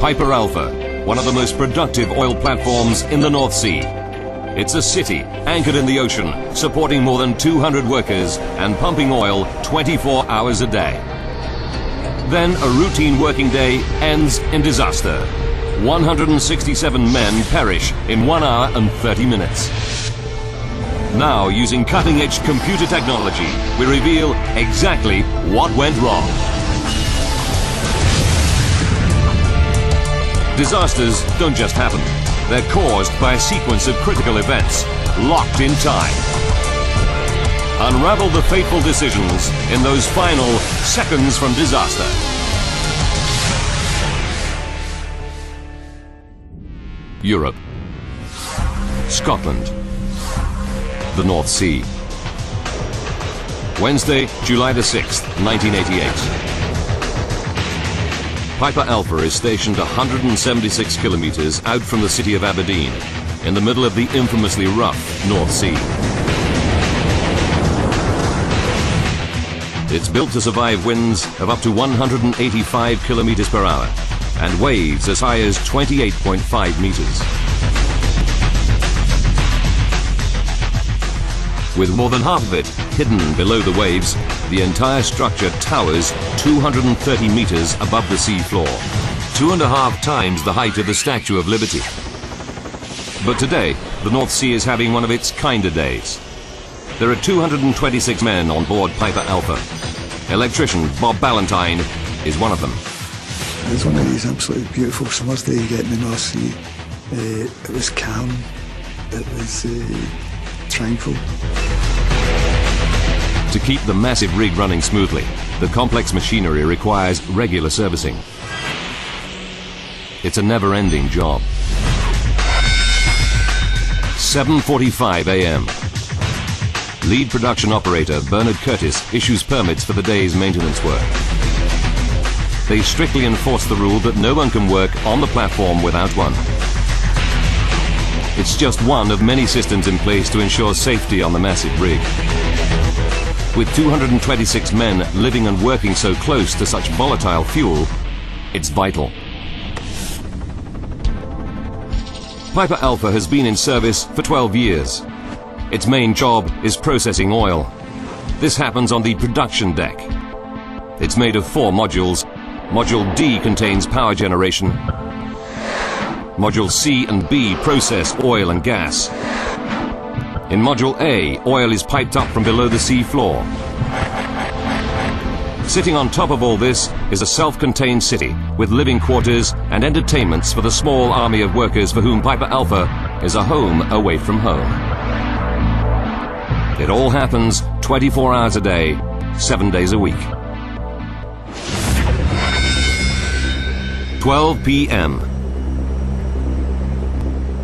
Piper Alpha, one of the most productive oil platforms in the North Sea. It's a city anchored in the ocean, supporting more than 200 workers and pumping oil 24 hours a day. Then a routine working day ends in disaster. 167 men perish in 1 hour and 30 minutes. Now, using cutting-edge computer technology, we reveal exactly what went wrong. Disasters don't just happen. They're caused by a sequence of critical events, locked in time. Unravel the fateful decisions in those final seconds from disaster. Europe, Scotland, the North Sea. Wednesday, July the 6th, 1988. Piper Alpha is stationed 176 kilometers out from the city of Aberdeen, in the middle of the infamously rough North Sea. It's built to survive winds of up to 185 kilometers per hour and waves as high as 28.5 meters. With more than half of it hidden below the waves, the entire structure towers 230 meters above the sea floor, 2.5 times the height of the Statue of Liberty. But today, the North Sea is having one of its kinder days. There are 226 men on board Piper Alpha. Electrician Bob Ballantyne is one of them. It was one of these absolutely beautiful summer's days you get in the North Sea. It was calm, it was tranquil. To keep the massive rig running smoothly, the complex machinery requires regular servicing. It's a never-ending job. 7:45 a.m. Lead production operator Bernard Curtis issues permits for the day's maintenance work. They strictly enforce the rule that no one can work on the platform without one. It's just one of many systems in place to ensure safety on the massive rig. With 226 men living and working so close to such volatile fuel, it's vital. Piper Alpha has been in service for 12 years. Its main job is processing oil. This happens on the production deck. It's made of 4 modules. Module D contains power generation. Module C and B process oil and gas. In Module A, oil is piped up from below the sea floor. Sitting on top of all this is a self-contained city with living quarters and entertainments for the small army of workers for whom Piper Alpha is a home away from home. It all happens 24 hours a day, 7 days a week. 12 p.m.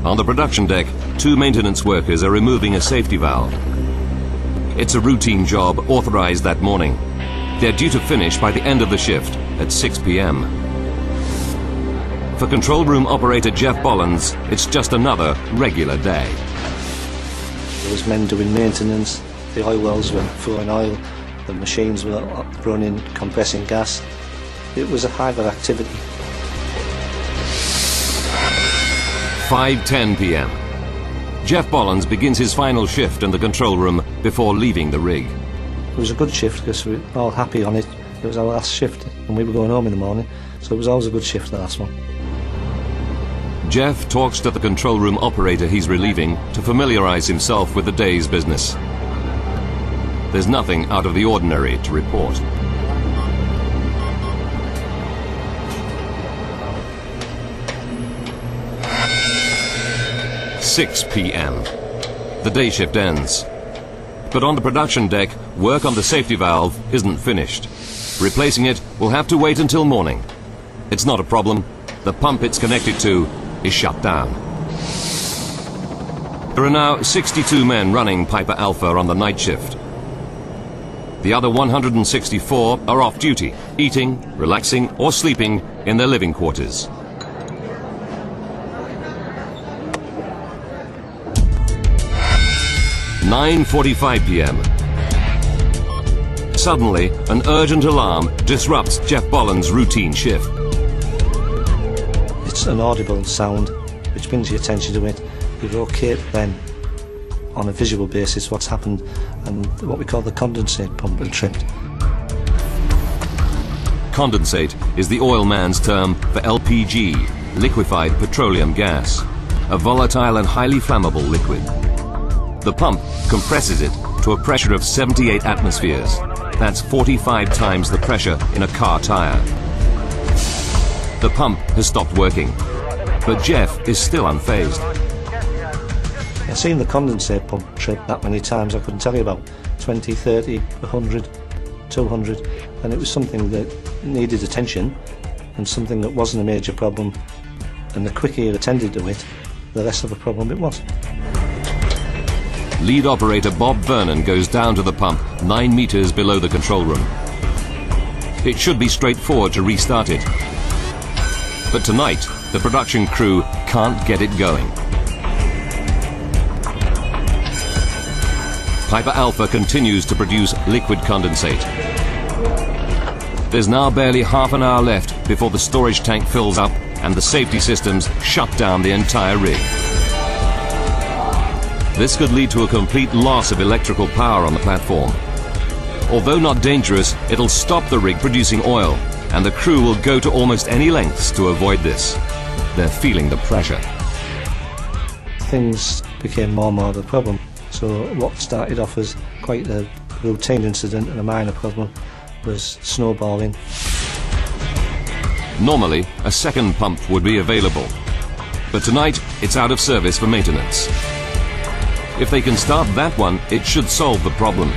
On the production deck, 2 maintenance workers are removing a safety valve. It's a routine job authorized that morning. They're due to finish by the end of the shift at 6 p.m. For control room operator Jeff Bollins, it's just another regular day. There was men doing maintenance, the oil wells were throwing oil, the machines were running, compressing gas. It was a hive of activity. 5:10 p.m. Jeff Bollins begins his final shift in the control room before leaving the rig. It was a good shift because we were all happy on it. It was our last shift and we were going home in the morning, so it was always a good shift, the last one. Jeff talks to the control room operator he's relieving to familiarize himself with the day's business. There's nothing out of the ordinary to report. "6 p.m. The day shift ends. But on the production deck, work on the safety valve isn't finished. Replacing it will have to wait until morning. It's not a problem. The pump it's connected to is shut down. There are now 62 men running Piper Alpha on the night shift. The other 164 are off duty, eating, relaxing, or sleeping in their living quarters. "9:45 p.m. Suddenly, an urgent alarm disrupts Jeff Bollins' routine shift. it's an audible sound which brings your attention to it. You locate then on a visual basis what's happened, and what we call the condensate pump had tripped. Condensate is the oil man's term for LPG, liquefied petroleum gas, a volatile and highly flammable liquid. The pump compresses it to a pressure of 78 atmospheres. That's 45 times the pressure in a car tire. The pump has stopped working, but Jeff is still unfazed. I've seen the condensate pump trip that many times. I couldn't tell you about 20, 30, 100, 200, and it was something that needed attention and something that wasn't a major problem, and the quicker you attended to it, the less of a problem it was. Lead operator Bob Vernon goes down to the pump 9 meters below the control room. It should be straightforward to restart it, but tonight the production crew can't get it going. Piper Alpha continues to produce liquid condensate. There's now barely half an hour left before the storage tank fills up and the safety systems shut down the entire rig. This could lead to a complete loss of electrical power on the platform. Although not dangerous, it'll stop the rig producing oil, and the crew will go to almost any lengths to avoid this. They're feeling the pressure. Things became more and more of a problem. So what started off as quite a routine incident and a minor problem was snowballing. Normally, a second pump would be available, but tonight it's out of service for maintenance. If they can start that one, it should solve the problem.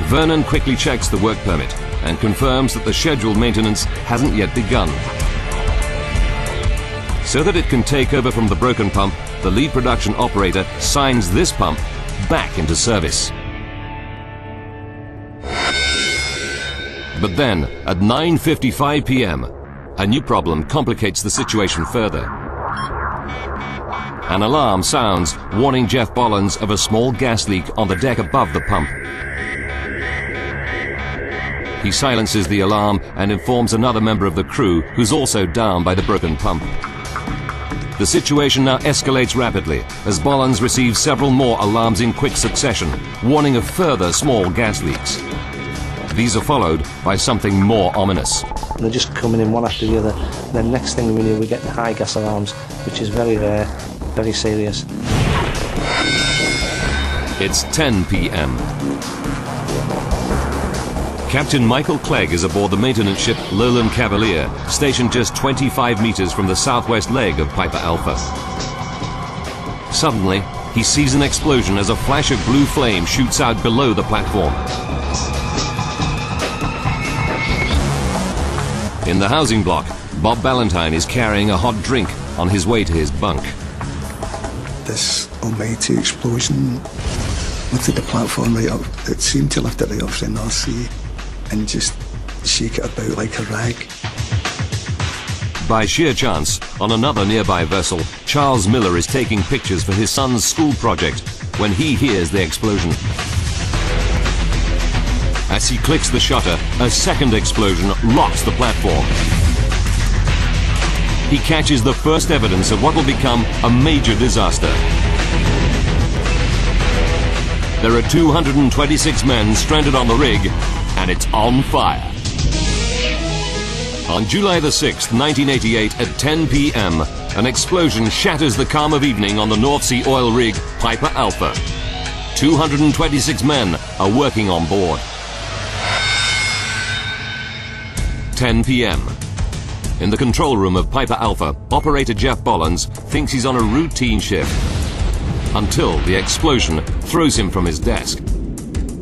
Vernon quickly checks the work permit and confirms that the scheduled maintenance hasn't yet begun. So that it can take over from the broken pump, the lead production operator signs this pump back into service. But then, at 9:55 p.m., a new problem complicates the situation further. An alarm sounds, warning Jeff Bollins of a small gas leak on the deck above the pump. He silences the alarm and informs another member of the crew, who's also down by the broken pump. The situation now escalates rapidly as Bollins receives several more alarms in quick succession, warning of further small gas leaks. These are followed by something more ominous. And they're just coming in one after the other. And then next thing we knew, we get the high gas alarms, which is very rare, very serious. It's 10 p.m. Captain Michael Clegg is aboard the maintenance ship Lowland Cavalier, stationed just 25 meters from the southwest leg of Piper Alpha. Suddenly, he sees an explosion as a flash of blue flame shoots out below the platform. In the housing block, Bob Ballantyne is carrying a hot drink on his way to his bunk. This almighty explosion lifted the platform right up. It seemed to lift it right off the North Sea and just shake it about like a rag. By sheer chance, on another nearby vessel, Charles Miller is taking pictures for his son's school project when he hears the explosion. As he clicks the shutter, a second explosion rocks the platform. He catches the first evidence of what will become a major disaster. There are 226 men stranded on the rig, and it's on fire. On July the 6th, 1988, at 10 p.m., an explosion shatters the calm of evening on the North Sea oil rig Piper Alpha. 226 men are working on board. 10 p.m. In the control room of Piper Alpha, operator Jeff Bollins thinks he's on a routine shift until the explosion throws him from his desk.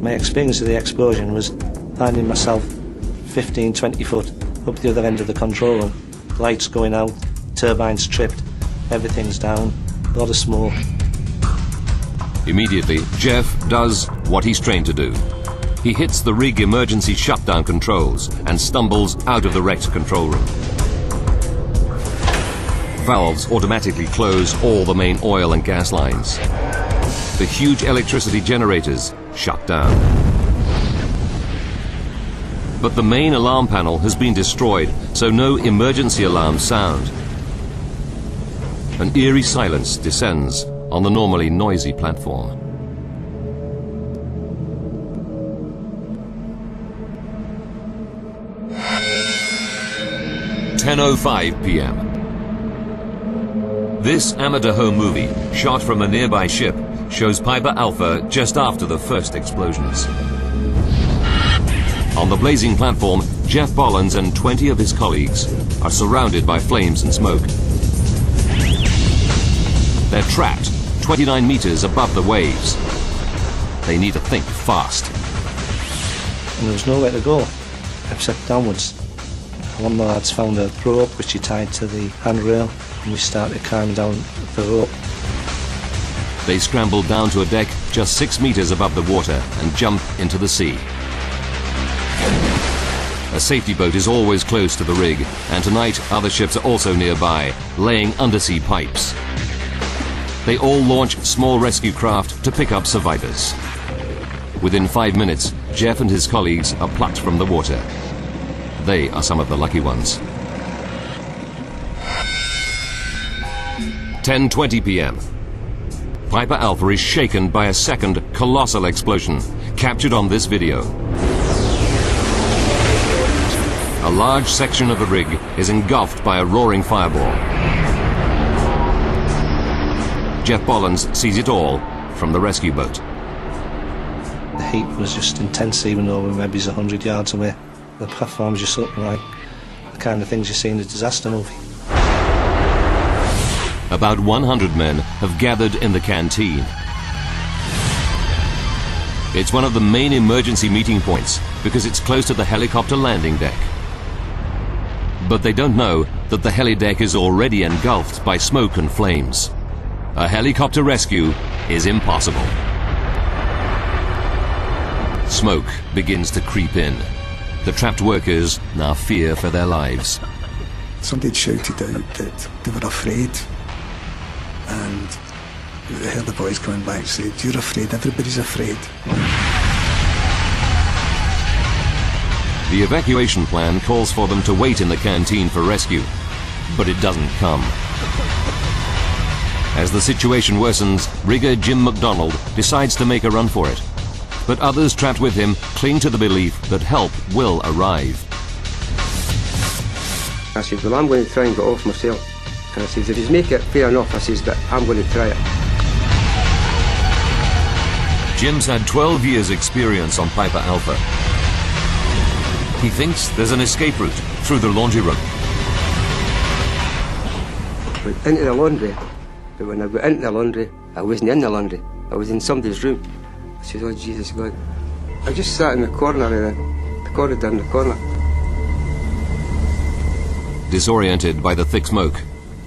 My experience of the explosion was finding myself 15, 20 foot up the other end of the control room. Lights going out, turbines tripped, everything's down, a lot of smoke. Immediately, Jeff does what he's trained to do. He hits the rig emergency shutdown controls and stumbles out of the wrecked control room. Valves automatically close all the main oil and gas lines. The huge electricity generators shut down. But the main alarm panel has been destroyed, so no emergency alarms sound. An eerie silence descends on the normally noisy platform. "10:05 p.m. This amateur home movie, shot from a nearby ship, shows Piper Alpha just after the first explosions. On the blazing platform, Jeff Bollins and 20 of his colleagues are surrounded by flames and smoke. They're trapped 29 meters above the waves. They need to think fast. And there was nowhere to go except downwards. One of the lads found a rope which he tied to the handrail, and we started climbing down the rope. They scramble down to a deck just 6 meters above the water and jump into the sea. A safety boat is always close to the rig, and tonight other ships are also nearby, laying undersea pipes. They all launch small rescue craft to pick up survivors. Within 5 minutes, Jeff and his colleagues are plucked from the water. They are some of the lucky ones. 10:20 p.m. Piper Alpha is shaken by a second colossal explosion, captured on this video. A large section of the rig is engulfed by a roaring fireball. Jeff Bollins sees it all from the rescue boat. The heat was just intense, even though we were maybe 100 yards away. The platform was just looking like the kind of things you see in a disaster movie. About 100 men have gathered in the canteen. It's one of the main emergency meeting points because it's close to the helicopter landing deck. But they don't know that the heli deck is already engulfed by smoke and flames. A helicopter rescue is impossible. Smoke begins to creep in. The trapped workers now fear for their lives. Somebody had shouted out that they were afraid, and I heard the boys coming back and said, "You're afraid, everybody's afraid." The evacuation plan calls for them to wait in the canteen for rescue, but it doesn't come. As the situation worsens, rigger Jim McDonald decides to make a run for it. But others trapped with him cling to the belief that help will arrive. I said, well, I'm going to try and get off myself. And I said, if he's make it fair enough, I says, but I'm going to try it. Jim's had 12 years' experience on Piper Alpha. He thinks there's an escape route through the laundry room. I went into the laundry, but when I got into the laundry, I wasn't in the laundry. I was in somebody's room. I said, oh, Jesus God. I just sat in the corner of the corridor in the corner. Disoriented by the thick smoke,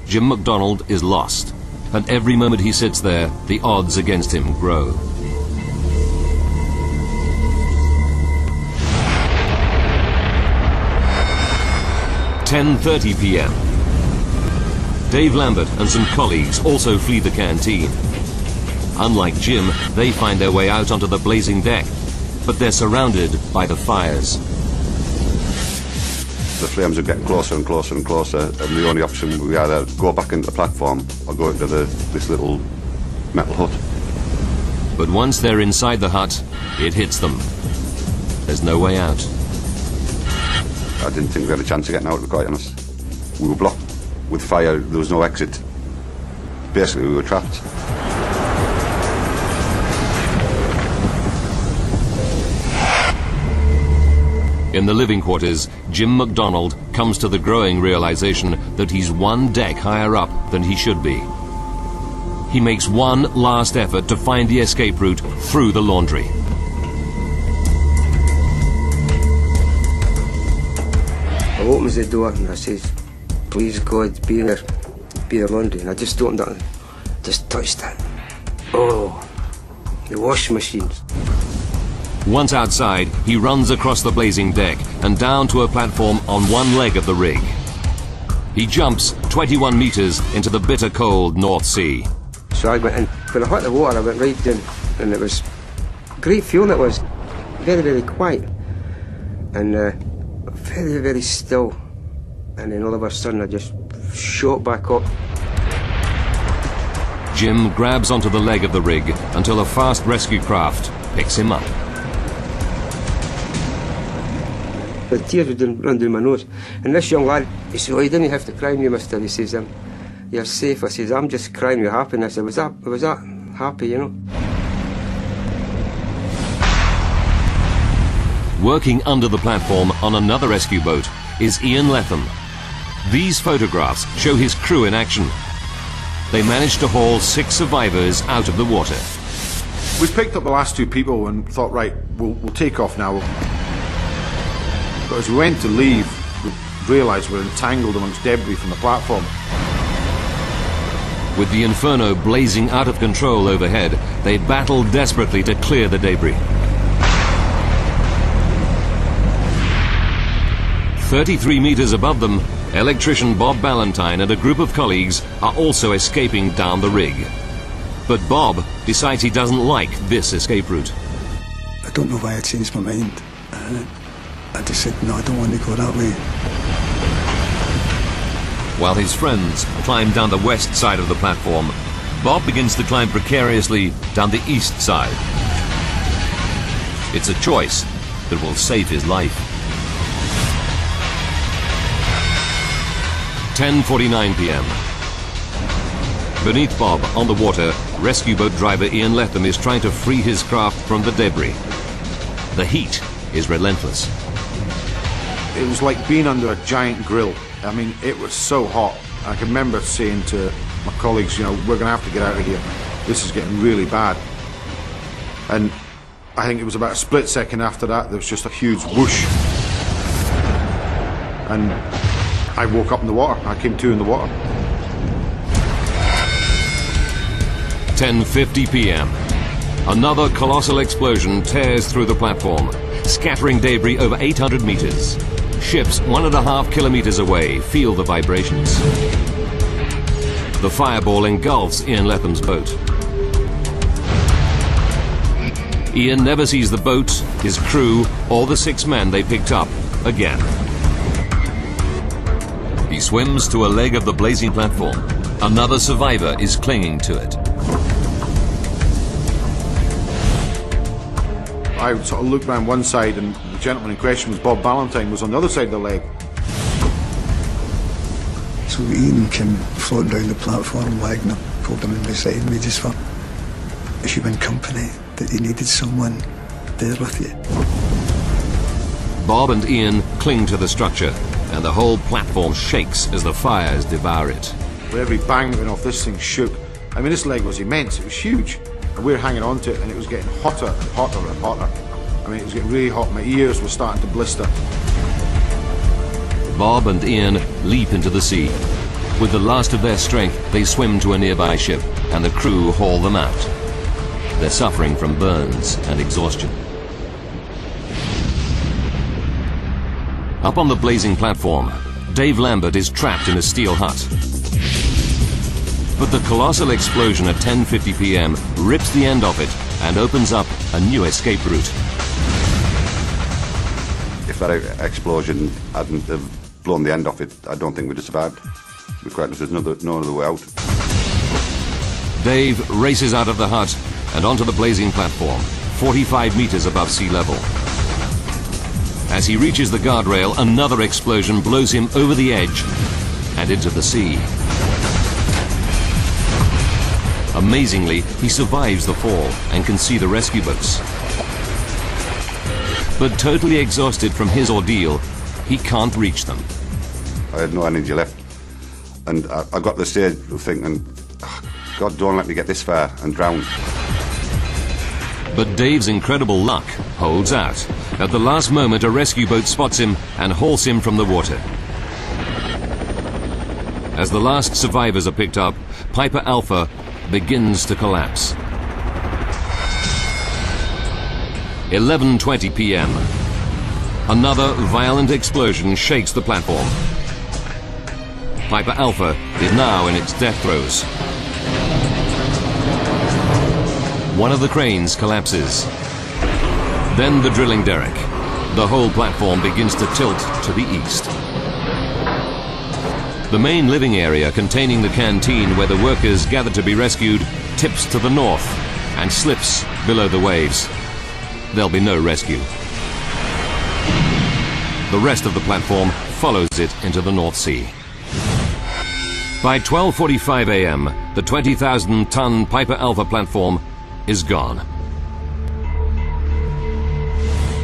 Jim McDonald is lost, and every moment he sits there, the odds against him grow. "10:30 p.m. Dave Lambert and some colleagues also flee the canteen. Unlike Jim, they find their way out onto the blazing deck, but they're surrounded by the fires. The flames are getting closer and closer and closer, and the only option we either go back into the platform or go into this little metal hut. But once they're inside the hut, it hits them. There's no way out. I didn't think we had a chance of getting out, to be quite honest. We were blocked with fire, there was no exit. Basically, we were trapped. In the living quarters, Jim McDonald comes to the growing realization that he's one deck higher up than he should be. He makes one last effort to find the escape route through the laundry. I opens the door and I says, please God, be there laundry. And I just opened it and just touched it. Oh, the washing machines. Once outside, he runs across the blazing deck and down to a platform on one leg of the rig. He jumps 21 meters into the bitter cold North Sea. So I went in. When I hit the water, I went right down, and it was great feeling. It was very, very quiet. and very, very still. And then all of a sudden I just shot back up. Jim grabs onto the leg of the rig until a fast rescue craft picks him up. The tears would run down my nose. And this young lad, he said, "Oh, you didn't have to cry me, mister." He says, "You're safe." I says, "I'm just crying with happiness." I was that happy, you know. Working under the platform on another rescue boat is Ian Letham. These photographs show his crew in action. They managed to haul 6 survivors out of the water. We picked up the last 2 people and thought, right, we'll take off now. But as we went to leave, we realised we were entangled amongst debris from the platform. With the inferno blazing out of control overhead, they battled desperately to clear the debris. 33 meters above them, electrician Bob Ballantyne and a group of colleagues are also escaping down the rig. But Bob decides he doesn't like this escape route. I don't know why I changed my mind. I just said, no, I don't want to go that way. While his friends climb down the west side of the platform, Bob begins to climb precariously down the east side. It's a choice that will save his life. 10:49 p.m. Beneath Bob, on the water, rescue boat driver Ian Letham is trying to free his craft from the debris. The heat is relentless. It was like being under a giant grill. I mean, it was so hot. I can remember saying to my colleagues, you know, we're going to have to get out of here. This is getting really bad. And I think it was about a split second after that, there was just a huge whoosh. And I woke up in the water. I came to in the water. 10:50 p.m. Another colossal explosion tears through the platform, scattering debris over 800 meters. Ships 1.5 kilometers away feel the vibrations. The fireball engulfs Ian Letham's boat. Ian never sees the boat, his crew, or the 6 men they picked up again. He swims to a leg of the blazing platform. Another survivor is clinging to it. I sort of looked around one side and the gentleman in question was Bob Ballantyne, was on the other side of the leg. So Ian came floating down the platform, wagging up, pulled him in beside me just for human company, that he needed someone there with you. Bob and Ian cling to the structure, and the whole platform shakes as the fires devour it. With every bang that went off, this thing shook. I mean, this leg was immense, it was huge. And we were hanging on to it, and it was getting hotter and hotter and hotter. I mean, it was getting really hot. My ears were starting to blister. Bob and Ian leap into the sea. With the last of their strength, they swim to a nearby ship, and the crew haul them out. They're suffering from burns and exhaustion. Up on the blazing platform, Dave Lambert is trapped in a steel hut. But the colossal explosion at 10:50 p.m. rips the end off it and opens up a new escape route. If that explosion hadn't have blown the end off it, I don't think we'd have survived. There's no other way out. Dave races out of the hut and onto the blazing platform, 45 meters above sea level. As he reaches the guardrail, another explosion blows him over the edge and into the sea. Amazingly, he survives the fall and can see the rescue boats. But totally exhausted from his ordeal, he can't reach them. I had no energy left. And I got to the stage of thinking, oh, God, don't let me get this far and drown. But Dave's incredible luck holds out. At the last moment, a rescue boat spots him and hauls him from the water. As the last survivors are picked up, Piper Alpha begins to collapse. 11:20 p.m. Another violent explosion shakes the platform. Piper Alpha is now in its death throes. One of the cranes collapses. Then the drilling derrick. the whole platform begins to tilt to the east. The main living area containing the canteen where the workers gather to be rescued tips to the north and slips below the waves. There'll be no rescue. The rest of the platform follows it into the North Sea. By 12:45 a.m., the 20,000-ton Piper Alpha platform is gone.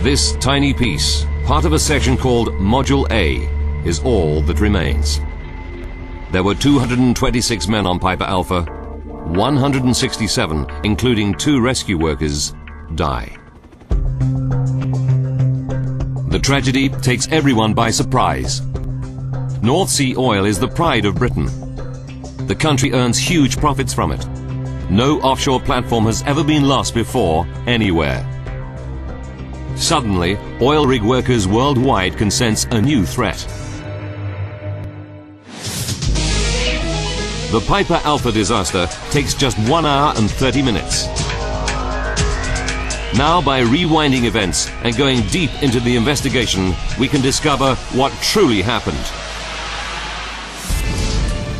This tiny piece, part of a section called Module A, is all that remains. There were 226 men on Piper Alpha. 167, including 2 rescue workers, die. The tragedy takes everyone by surprise. North Sea oil is the pride of Britain. The country earns huge profits from it. No offshore platform has ever been lost before, anywhere. Suddenly, oil rig workers worldwide can sense a new threat. The Piper Alpha disaster takes just 1 hour and 30 minutes. Now, by rewinding events and going deep into the investigation, we can discover what truly happened.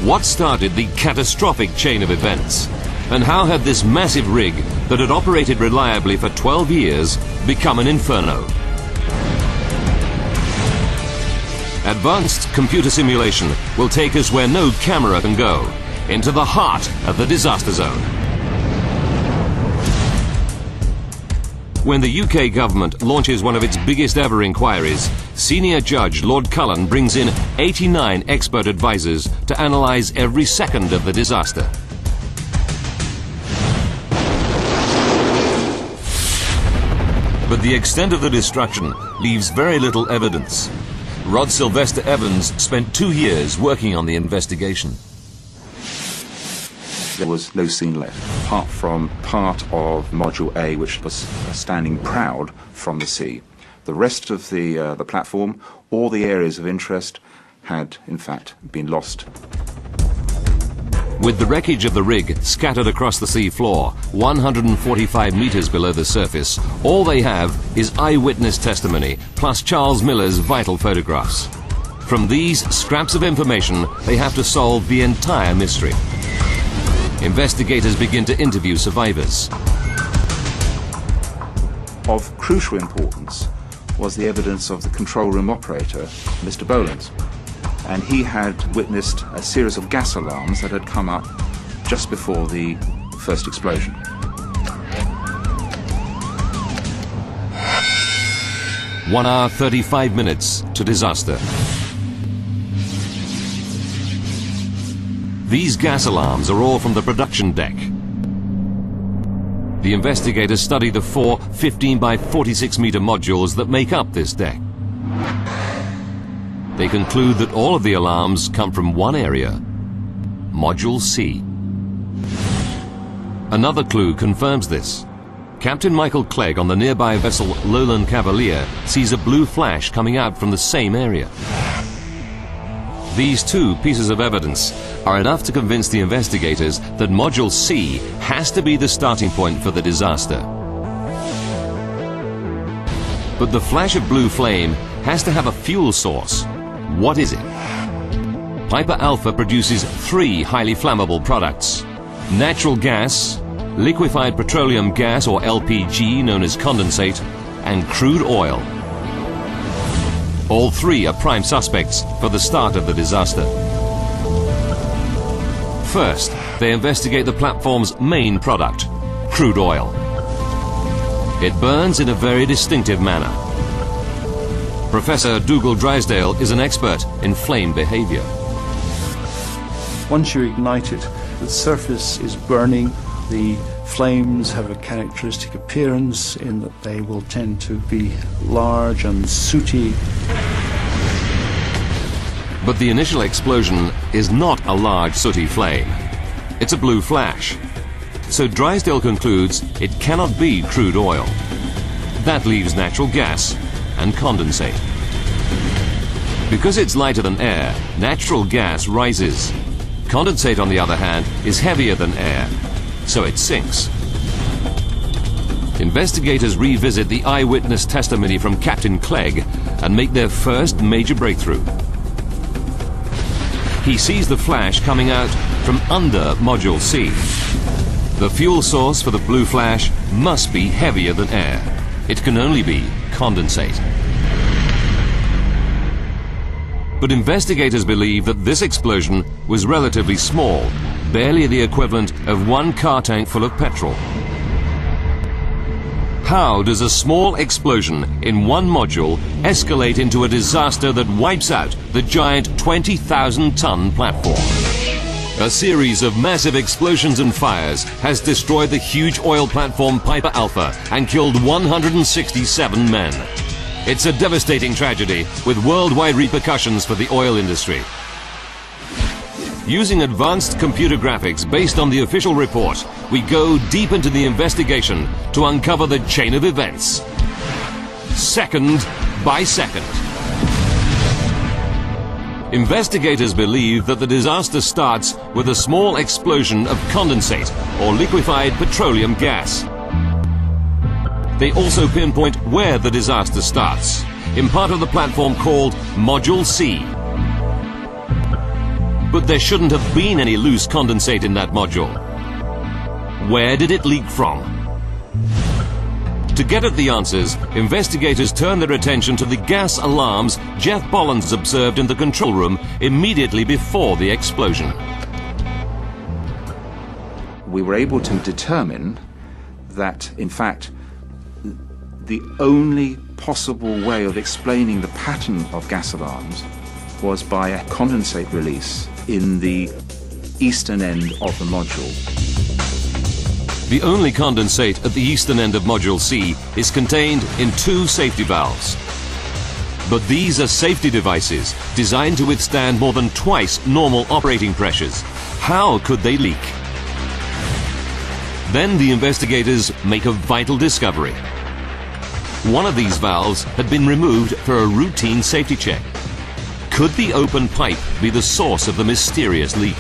What started the catastrophic chain of events? And how had this massive rig that had operated reliably for 12 years become an inferno? Advanced computer simulation will take us where no camera can go, into the heart of the disaster zone. When the UK government launches one of its biggest ever inquiries, Senior Judge Lord Cullen brings in 89 expert advisors to analyse every second of the disaster. But the extent of the destruction leaves very little evidence. Rod Sylvester Evans spent 2 years working on the investigation. There was no scene left, apart from part of Module A, which was standing proud from the sea. The rest of the platform, all the areas of interest, had in fact been lost. With the wreckage of the rig scattered across the sea floor, 145 meters below the surface, all they have is eyewitness testimony, plus Charles Miller's vital photographs. From these scraps of information, they have to solve the entire mystery. Investigators begin to interview survivors. Of crucial importance was the evidence of the control room operator, Mr. Bolins. And he had witnessed a series of gas alarms that had come up just before the first explosion. One hour, 35 minutes to disaster. These gas alarms are all from the production deck. The investigators study the 4 15 by 46 meter modules that make up this deck. They conclude that all of the alarms come from one area, Module C. Another clue confirms this. Captain Michael Clegg on the nearby vessel Lowland Cavalier sees a blue flash coming out from the same area. These 2 pieces of evidence are enough to convince the investigators that Module C has to be the starting point for the disaster. But the flash of blue flame has to have a fuel source. What is it? Piper Alpha produces 3 highly flammable products: natural gas, liquefied petroleum gas or LPG known as condensate, and crude oil. All 3 are prime suspects for the start of the disaster. First, they investigate the platform's main product, crude oil. It burns in a very distinctive manner. Professor Dougal Drysdale is an expert in flame behavior. Once you ignite it, the surface is burning. The flames have a characteristic appearance in that they will tend to be large and sooty. But the initial explosion is not a large sooty flame. It's a blue flash. So Drysdale concludes it cannot be crude oil. That leaves natural gas and condensate. Because it's lighter than air, natural gas rises. Condensate, on the other hand, is heavier than air, so it sinks. investigators revisit the eyewitness testimony from Captain Clegg and make their first major breakthrough. He sees the flash coming out from under Module C. The fuel source for the blue flash must be heavier than air. It can only be condensate. But investigators believe that this explosion was relatively small, barely the equivalent of one car tank full of petrol. How does a small explosion in one module escalate into a disaster that wipes out the giant 20,000-ton platform? A series of massive explosions and fires has destroyed the huge oil platform Piper Alpha and killed 167 men. It's a devastating tragedy with worldwide repercussions for the oil industry. Using advanced computer graphics based on the official report, we go deep into the investigation to uncover the chain of events, second by second. Investigators believe that the disaster starts with a small explosion of condensate or liquefied petroleum gas. They also pinpoint where the disaster starts, in part of the platform called Module C. But there shouldn't have been any loose condensate in that module. Where did it leak from? To get at the answers, investigators turn their attention to the gas alarms Jeff Bollins observed in the control room immediately before the explosion. We were able to determine that, in fact, the only possible way of explaining the pattern of gas alarms was by a condensate release in the eastern end of the module. The only condensate at the eastern end of Module C is contained in two safety valves. But these are safety devices designed to withstand more than twice normal operating pressures. How could they leak? Then the investigators make a vital discovery. One of these valves had been removed for a routine safety check. Could the open pipe be the source of the mysterious leak?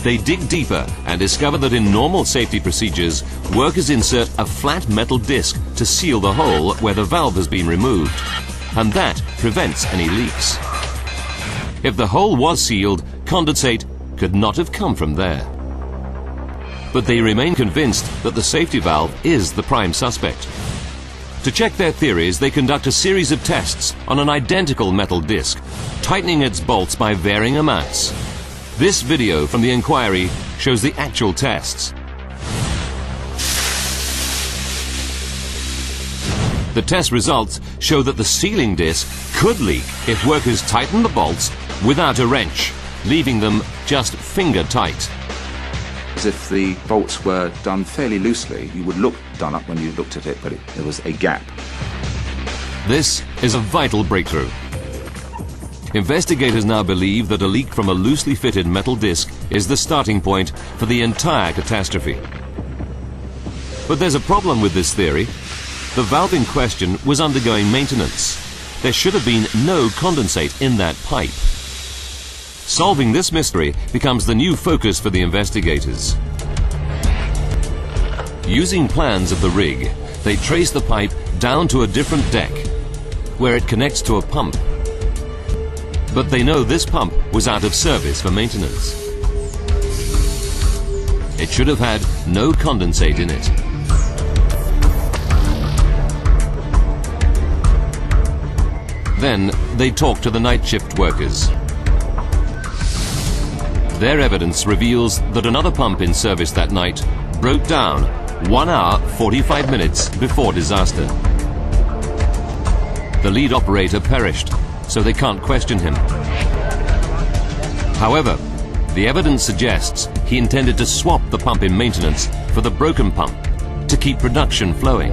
They dig deeper and discover that in normal safety procedures, workers insert a flat metal disc to seal the hole where the valve has been removed, and that prevents any leaks. If the hole was sealed, condensate could not have come from there. But they remain convinced that the safety valve is the prime suspect. To check their theories, they conduct a series of tests on an identical metal disc, tightening its bolts by varying amounts. This video from the inquiry shows the actual tests. The test results show that the sealing disc could leak if workers tighten the bolts without a wrench, leaving them just finger tight. As if the bolts were done fairly loosely, you would look done up when you looked at it, but there was a gap. This is a vital breakthrough. Investigators now believe that a leak from a loosely fitted metal disc is the starting point for the entire catastrophe. But there's a problem with this theory. The valve in question was undergoing maintenance. There should have been no condensate in that pipe. Solving this mystery becomes the new focus for the investigators. Using plans of the rig, they trace the pipe down to a different deck, where it connects to a pump. But they know this pump was out of service for maintenance. It should have had no condensate in it. Then they talk to the night shift workers. Their evidence reveals that another pump in service that night broke down 1 hour 45 minutes before disaster. The lead operator perished, so they can't question him. However, the evidence suggests he intended to swap the pump in maintenance for the broken pump to keep production flowing.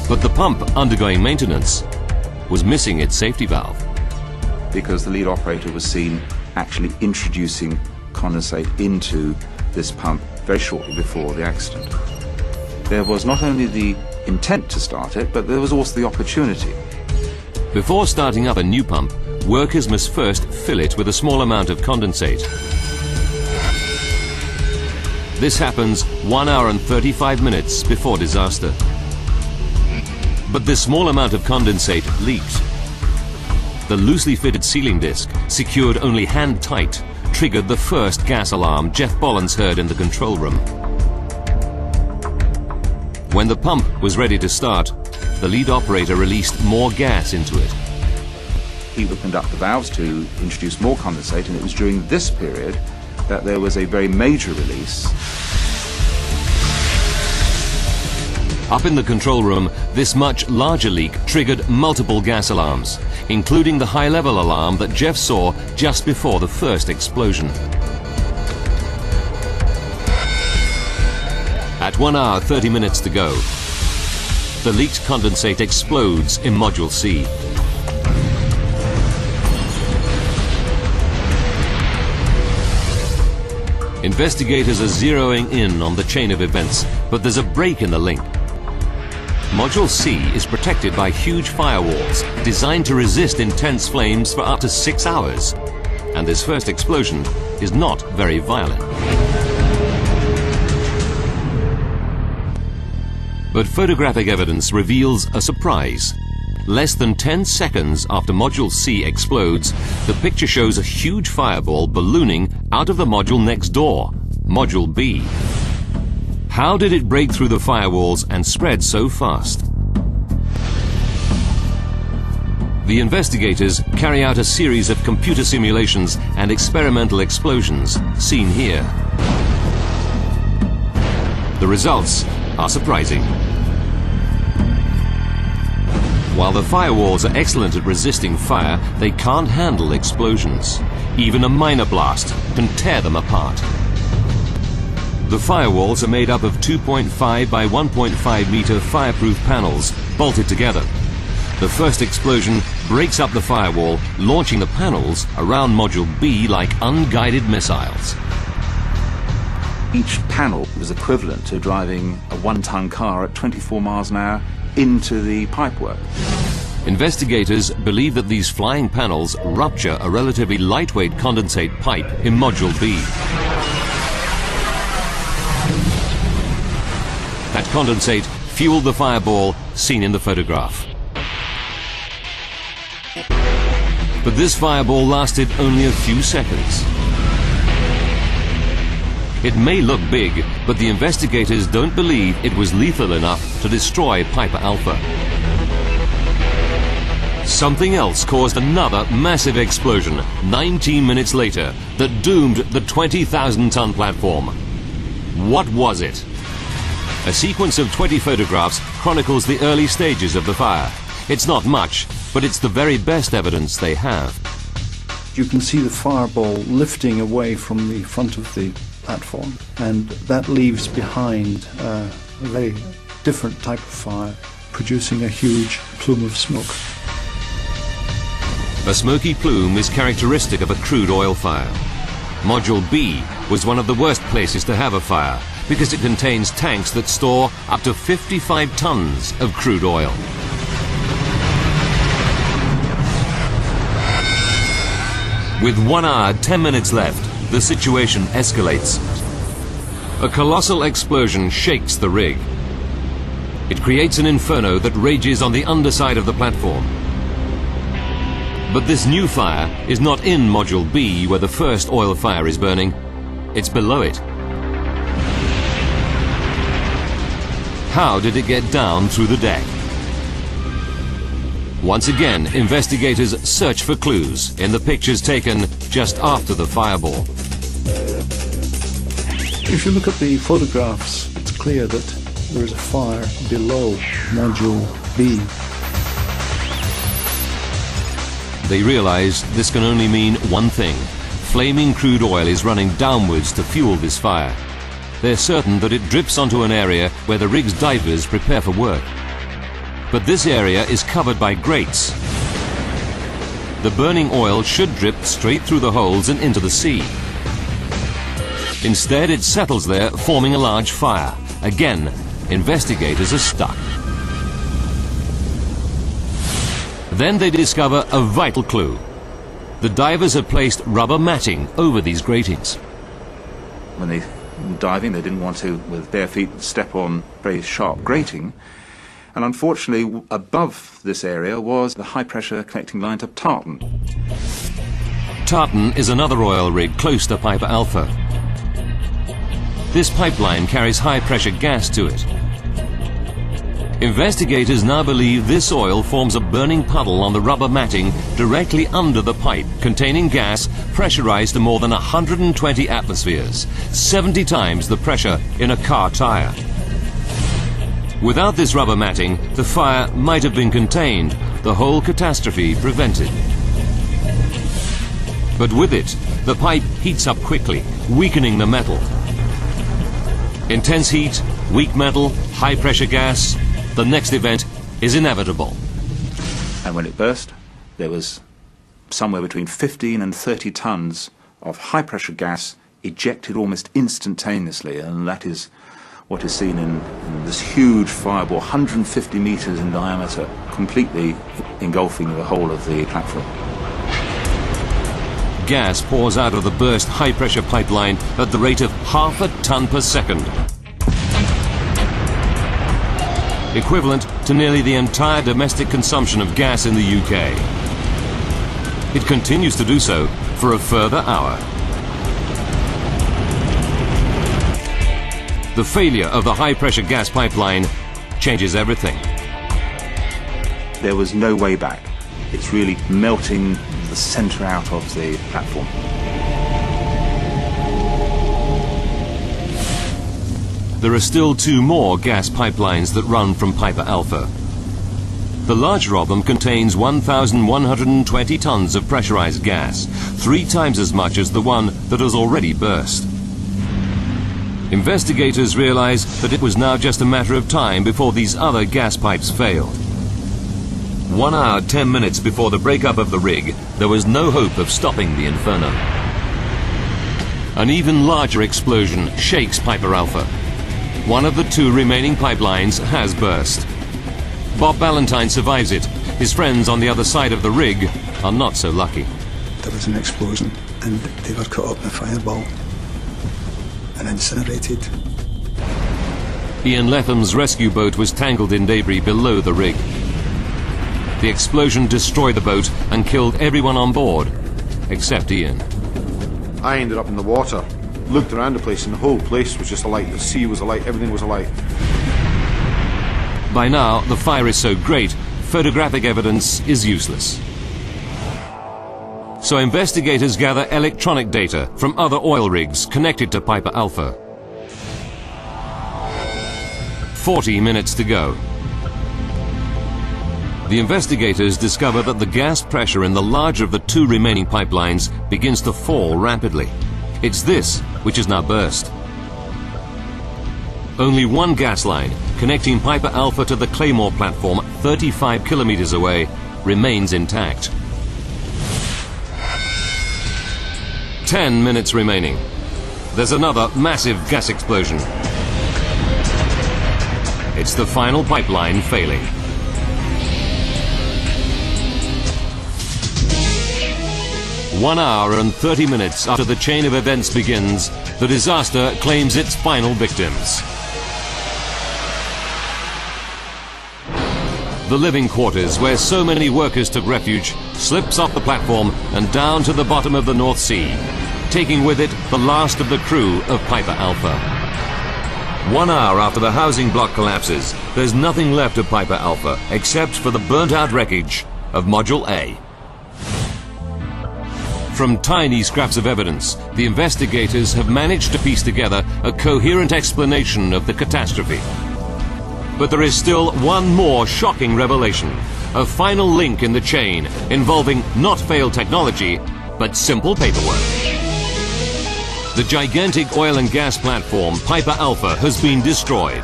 But the pump undergoing maintenance was missing its safety valve. Because the lead operator was seen actually introducing condensate into this pump very shortly before the accident. There was not only the intent to start it, but there was also the opportunity. Before starting up a new pump, workers must first fill it with a small amount of condensate. This happens 1 hour and 35 minutes before disaster. But this small amount of condensate leaked. The loosely fitted sealing disc, secured only hand-tight, triggered the first gas alarm Jeff Bollins heard in the control room. When the pump was ready to start, the lead operator released more gas into it. He would conduct the valves to introduce more condensate, and it was during this period that there was a very major release. Up in the control room, this much larger leak triggered multiple gas alarms, including the high-level alarm that Jeff saw just before the first explosion. At 1 hour 30 minutes to go, the leaked condensate explodes in Module C. Investigators are zeroing in on the chain of events, but there's a break in the link. Module C is protected by huge firewalls designed to resist intense flames for up to 6 hours. And this first explosion is not very violent. But photographic evidence reveals a surprise. Less than 10 seconds after Module C explodes, the picture shows a huge fireball ballooning out of the module next door, Module B. How did it break through the firewalls and spread so fast? The investigators carry out a series of computer simulations and experimental explosions, seen here. The results are surprising. While the firewalls are excellent at resisting fire, they can't handle explosions. Even a minor blast can tear them apart. The firewalls are made up of 2.5 by 1.5 meter fireproof panels bolted together. The first explosion breaks up the firewall, launching the panels around Module B like unguided missiles. Each panel was equivalent to driving a 1-ton car at 24 miles an hour into the pipework. Investigators believe that these flying panels rupture a relatively lightweight condensate pipe in Module B. That condensate fueled the fireball seen in the photograph. But this fireball lasted only a few seconds. It may look big, but the investigators don't believe it was lethal enough to destroy Piper Alpha. Something else caused another massive explosion 19 minutes later that doomed the 20,000-ton platform. What was it? A sequence of 20 photographs chronicles the early stages of the fire. It's not much, but it's the very best evidence they have. You can see the fireball lifting away from the front of the platform, and that leaves behind a very different type of fire, producing a huge plume of smoke. A smoky plume is characteristic of a crude oil fire. Module B was one of the worst places to have a fire because it contains tanks that store up to 55 tons of crude oil. With 1 hour, 10 minutes left, the situation escalates. A colossal explosion shakes the rig. It creates an inferno that rages on the underside of the platform. But this new fire is not in Module B where the first oil fire is burning. It's below it. How did it get down through the deck? Once again, investigators search for clues in the pictures taken just after the fireball. If you look at the photographs, it's clear that there is a fire below Module B. They realize this can only mean one thing. Flaming crude oil is running downwards to fuel this fire. They're certain that it drips onto an area where the rig's divers prepare for work. But this area is covered by grates. The burning oil should drip straight through the holes and into the sea. Instead, it settles there, forming a large fire. Again, investigators are stuck. Then they discover a vital clue. The divers have placed rubber matting over these gratings. When they diving. They didn't want to, with bare feet, step on very sharp grating. And unfortunately, above this area was the high-pressure connecting line to Tartan. Tartan is another oil rig close to Piper Alpha. This pipeline carries high-pressure gas to it. Investigators now believe this oil forms a burning puddle on the rubber matting directly under the pipe, containing gas pressurized to more than 120 atmospheres, 70 times the pressure in a car tire. Without this rubber matting, the fire might have been contained, the whole catastrophe prevented. But with it, the pipe heats up quickly, weakening the metal. Intense heat, weak metal, high-pressure gas. The next event is inevitable. And when it burst, there was somewhere between 15 and 30 tons of high-pressure gas ejected almost instantaneously, and that is what is seen in this huge fireball, 150 meters in diameter, completely engulfing the whole of the platform. Gas pours out of the burst high-pressure pipeline at the rate of half a ton per second, equivalent to nearly the entire domestic consumption of gas in the UK. It continues to do so for a further hour. The failure of the high-pressure gas pipeline changes everything. There was no way back. It's really melting the centre out of the platform. There are still two more gas pipelines that run from Piper Alpha. The larger of them contains 1,120 tons of pressurized gas, 3 times as much as the one that has already burst. Investigators realize that it was now just a matter of time before these other gas pipes failed. 1 hour, 10 minutes before the breakup of the rig, there was no hope of stopping the inferno. An even larger explosion shakes Piper Alpha. One of the 2 remaining pipelines has burst. Bob Ballantyne survives it. His friends on the other side of the rig are not so lucky. There was an explosion and they were caught up in a fireball and incinerated. Ian Letham's rescue boat was tangled in debris below the rig. The explosion destroyed the boat and killed everyone on board, except Ian. I ended up in the water, looked around the place, and the whole place was just alight. The sea was alight, everything was alight. By now, the fire is so great, photographic evidence is useless. So investigators gather electronic data from other oil rigs connected to Piper Alpha. 40 minutes to go. The investigators discover that the gas pressure in the larger of the 2 remaining pipelines begins to fall rapidly. It's this which has now burst. Only one gas line, connecting Piper Alpha to the Claymore platform 35 kilometers away, remains intact. 10 minutes remaining. There's another massive gas explosion. It's the final pipeline failing. 1 hour and 30 minutes after the chain of events begins, the disaster claims its final victims. The living quarters, where so many workers took refuge, slips off the platform and down to the bottom of the North Sea, taking with it the last of the crew of Piper Alpha. 1 hour after the housing block collapses, there's nothing left of Piper Alpha except for the burnt-out wreckage of Module A. From tiny scraps of evidence, the investigators have managed to piece together a coherent explanation of the catastrophe. But there is still one more shocking revelation, a final link in the chain involving not failed technology, but simple paperwork. The gigantic oil and gas platform, Piper Alpha, has been destroyed.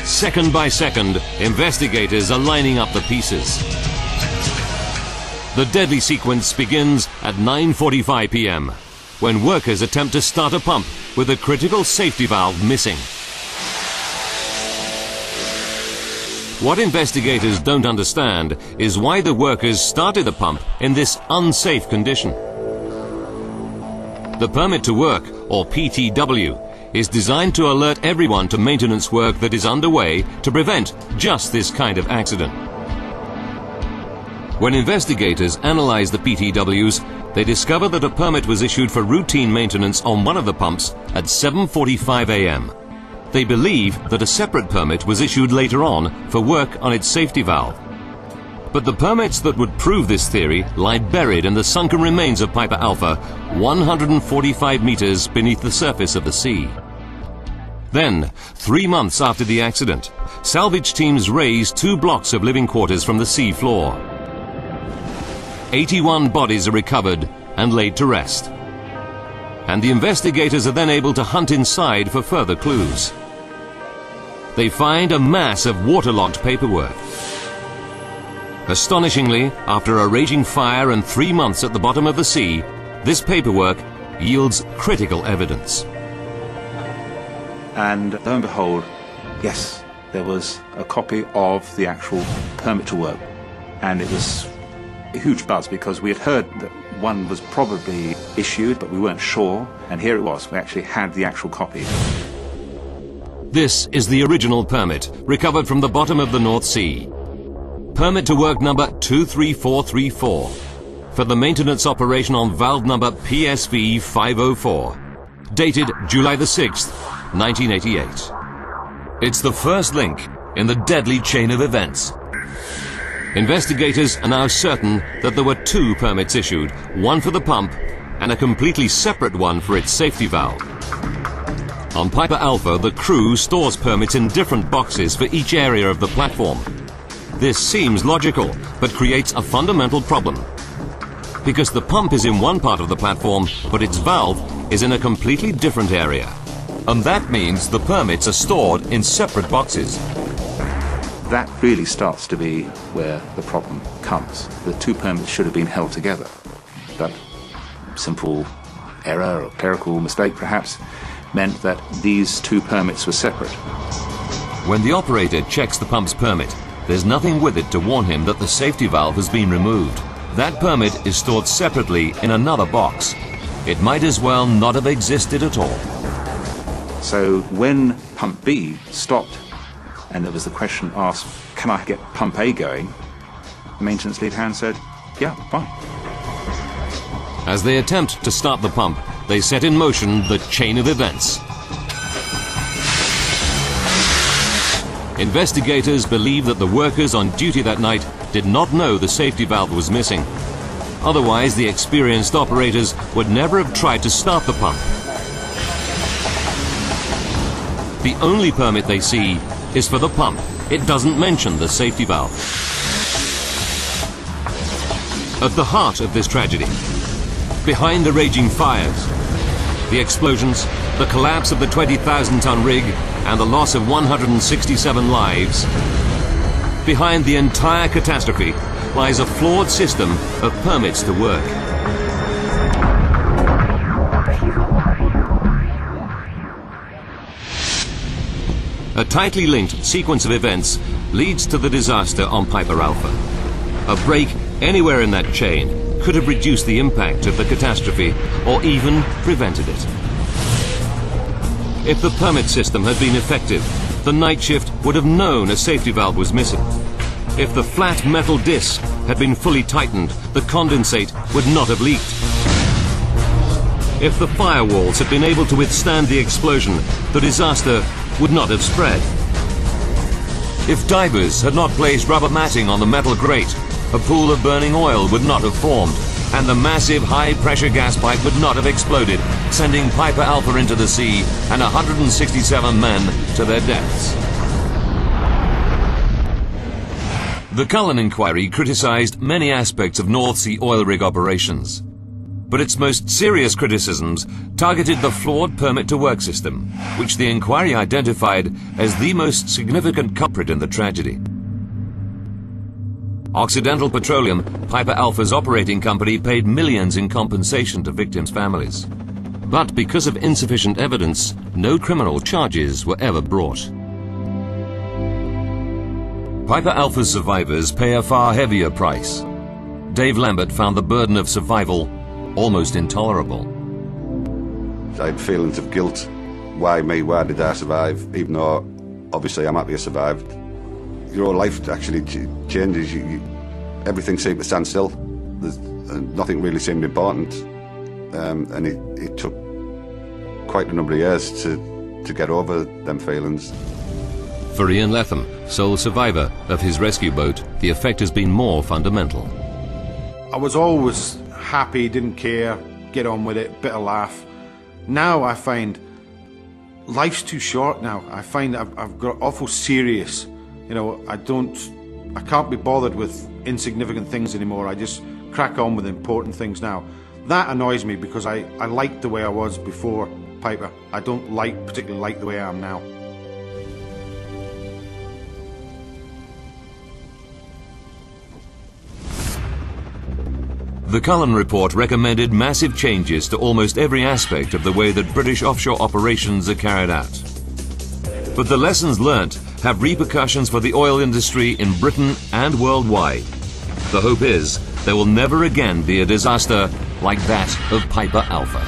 Second by second, investigators are lining up the pieces. The deadly sequence begins at 9:45 p.m. when workers attempt to start a pump with a critical safety valve missing. What investigators don't understand is why the workers started the pump in this unsafe condition. The permit to work, or PTW, is designed to alert everyone to maintenance work that is underway to prevent just this kind of accident. When investigators analyzed the PTWs, they discovered that a permit was issued for routine maintenance on one of the pumps at 7:45 a.m. They believe that a separate permit was issued later on for work on its safety valve. But the permits that would prove this theory lie buried in the sunken remains of Piper Alpha, 145 meters beneath the surface of the sea. Then, 3 months after the accident, salvage teams raised 2 blocks of living quarters from the sea floor. 81 bodies are recovered and laid to rest. And the investigators are then able to hunt inside for further clues. They find a mass of waterlogged paperwork. Astonishingly, after a raging fire and 3 months at the bottom of the sea, this paperwork yields critical evidence. And lo and behold, yes, there was a copy of the actual permit to work. And it was a huge buzz because we had heard that one was probably issued, but we weren't sure. And here it was, we actually had the actual copy. This is the original permit, recovered from the bottom of the North Sea. Permit to work number 23434 for the maintenance operation on valve number PSV 504, dated July the 6th, 1988. It's the first link in the deadly chain of events. Investigators are now certain that there were 2 permits issued, one for the pump and a completely separate one for its safety valve. On Piper Alpha, the crew stores permits in different boxes for each area of the platform. This seems logical, but creates a fundamental problem. Because the pump is in one part of the platform, but its valve is in a completely different area. And that means the permits are stored in separate boxes. That really starts to be where the problem comes. The 2 permits should have been held together. That simple error or clerical mistake perhaps meant that these 2 permits were separate. When the operator checks the pump's permit, there's nothing with it to warn him that the safety valve has been removed. That permit is stored separately in another box. It might as well not have existed at all. So when pump B stopped and there was the question asked, can I get pump A going? The maintenance lead hand said, yeah, fine. As they attempt to start the pump, they set in motion the chain of events. Investigators believe that the workers on duty that night did not know the safety valve was missing. Otherwise, the experienced operators would never have tried to start the pump. The only permit they see is for the pump. It doesn't mention the safety valve. At the heart of this tragedy, behind the raging fires, the explosions, the collapse of the 20,000-ton rig, and the loss of 167 lives, behind the entire catastrophe lies a flawed system of permits to work. A tightly linked sequence of events leads to the disaster on Piper Alpha. A break anywhere in that chain could have reduced the impact of the catastrophe or even prevented it. If the permit system had been effective, the night shift would have known a safety valve was missing. If the flat metal disc had been fully tightened, the condensate would not have leaked. If the firewalls had been able to withstand the explosion, the disaster would not have spread. If divers had not placed rubber matting on the metal grate, a pool of burning oil would not have formed, and the massive high-pressure gas pipe would not have exploded, sending Piper Alpha into the sea and 167 men to their deaths. The Cullen inquiry criticised many aspects of North Sea oil rig operations, but its most serious criticisms targeted the flawed permit-to-work system, which the inquiry identified as the most significant culprit in the tragedy. Occidental Petroleum, Piper Alpha's operating company, paid millions in compensation to victims' families. But because of insufficient evidence, no criminal charges were ever brought. Piper Alpha's survivors pay a far heavier price. Dave Lambert found the burden of survival almost intolerable. I had feelings of guilt why me, why did I survive, even though obviously I'm happy I survived. Your whole life actually changes. Everything seemed to stand still. Nothing really seemed important, and it took quite a number of years to get over them feelings. For Ian Letham, sole survivor of his rescue boat, the effect has been more fundamental. I was always happy, didn't care, get on with it, bit of laugh. Now I find life's too short now. I find I've got awful serious. You know, I can't be bothered with insignificant things anymore. I just crack on with important things now. That annoys me because I liked the way I was before Piper. I don't particularly like the way I am now. The Cullen report recommended massive changes to almost every aspect of the way that British offshore operations are carried out. But the lessons learnt have repercussions for the oil industry in Britain and worldwide. The hope is there will never again be a disaster like that of Piper Alpha.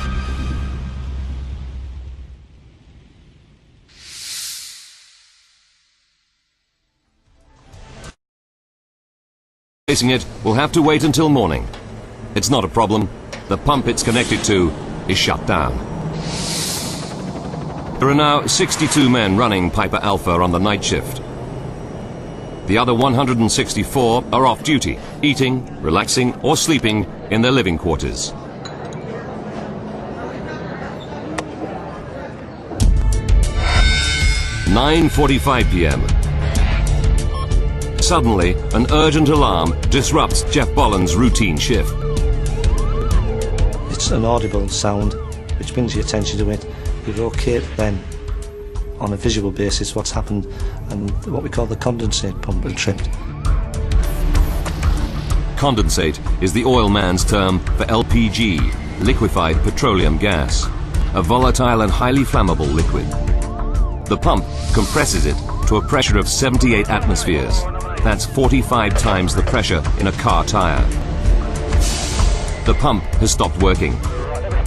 Facing it will have to wait until morning. It's not a problem. The pump it's connected to is shut down. There are now 62 men running Piper Alpha on the night shift. The other 164 are off duty, eating, relaxing or sleeping in their living quarters. (9:45 p.m. Suddenly, an urgent alarm disrupts Jeff Bolland's routine shift. It's an audible sound which brings your attention to it. You locate then on a visual basis what's happened, and what we call the condensate pump will trip. Condensate is the oil man's term for LPG, liquefied petroleum gas, a volatile and highly flammable liquid. The pump compresses it to a pressure of 78 atmospheres. That's 45 times the pressure in a car tire. The pump has stopped working,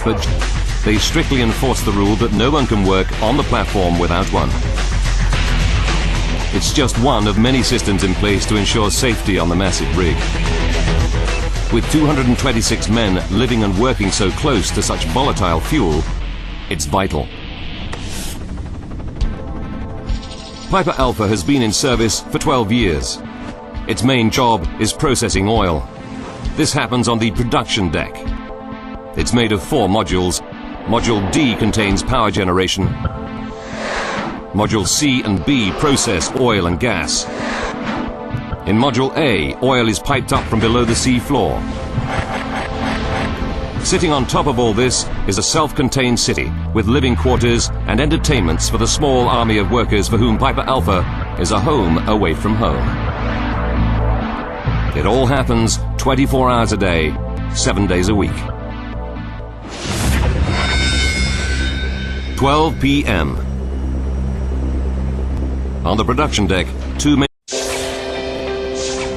but they strictly enforce the rule that no one can work on the platform without one. It's just one of many systems in place to ensure safety on the massive rig. With 226 men living and working so close to such volatile fuel, it's vital. Piper Alpha has been in service for 12 years. Its main job is processing oil. This happens on the production deck. It's made of 4 modules. Module D contains power generation. Module C and B process oil and gas. In Module A, oil is piped up from below the sea floor. Sitting on top of all this is a self-contained city with living quarters and entertainments for the small army of workers for whom Piper Alpha is a home away from home. It all happens 24 hours a day, 7 days a week. 12 p.m. On the production deck, 2 men.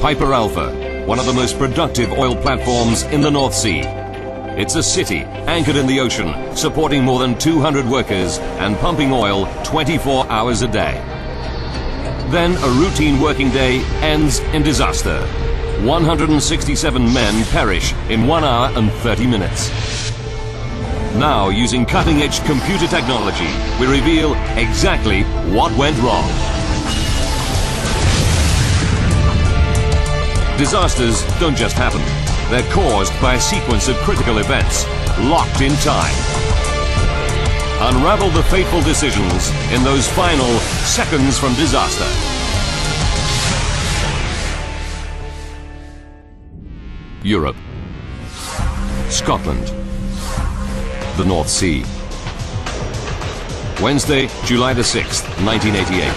Piper Alpha, one of the most productive oil platforms in the North Sea. It's a city anchored in the ocean, supporting more than 200 workers and pumping oil 24 hours a day. Then a routine working day ends in disaster. 167 men perish in 1 hour and 30 minutes. Now, using cutting-edge computer technology, we reveal exactly what went wrong. Disasters don't just happen. They're caused by a sequence of critical events, locked in time. Unravel the fateful decisions in those final seconds from disaster. Europe. Scotland. The North Sea. Wednesday, July the 6th, 1988.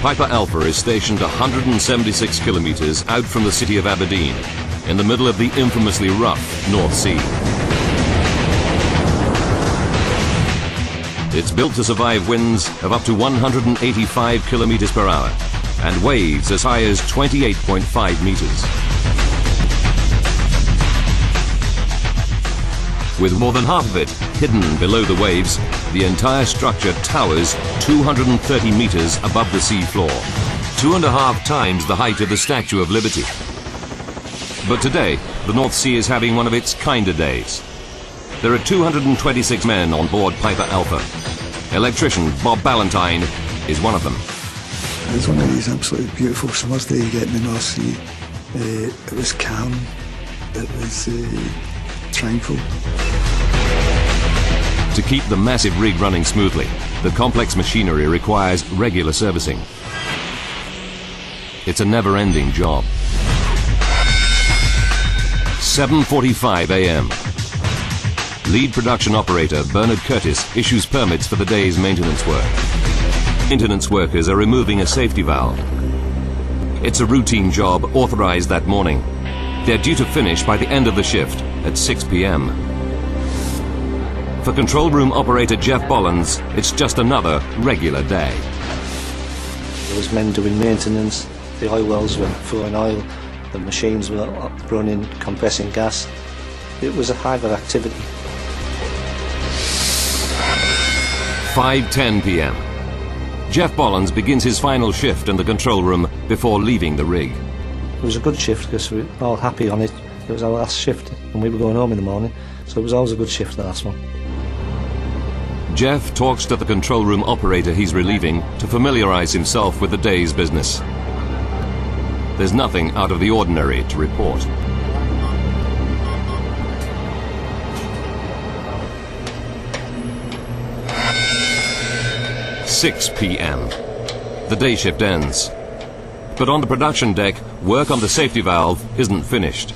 Piper Alpha is stationed 176 kilometers out from the city of Aberdeen, in the middle of the infamously rough North Sea. It's built to survive winds of up to 185 kilometers per hour and waves as high as 28.5 meters. With more than half of it hidden below the waves, the entire structure towers 230 meters above the sea floor, 2.5 times the height of the Statue of Liberty. But today, the North Sea is having one of its kinder days. There are 226 men on board Piper Alpha. Electrician Bob Ballantyne is one of them. It was one of these absolutely beautiful summers that you get in the North Sea. It was calm, it was tranquil. To keep the massive rig running smoothly, the complex machinery requires regular servicing. It's a never-ending job. 7:45 a.m. Lead production operator Bernard Curtis issues permits for the day's maintenance work. Maintenance workers are removing a safety valve. It's a routine job authorized that morning. They're due to finish by the end of the shift at 6 p.m. For control room operator Jeff Bollins, it's just another regular day. There was men doing maintenance, the oil wells were flowing oil, the machines were running, compressing gas. It was a hive of activity. 5:10 p.m. Jeff Bollins begins his final shift in the control room before leaving the rig. It was a good shift because we were all happy on it. It was our last shift and we were going home in the morning, so it was always a good shift, the last one. Jeff talks to the control room operator he's relieving to familiarize himself with the day's business. There's nothing out of the ordinary to report. "6 p.m. The day shift ends. But on the production deck, work on the safety valve isn't finished.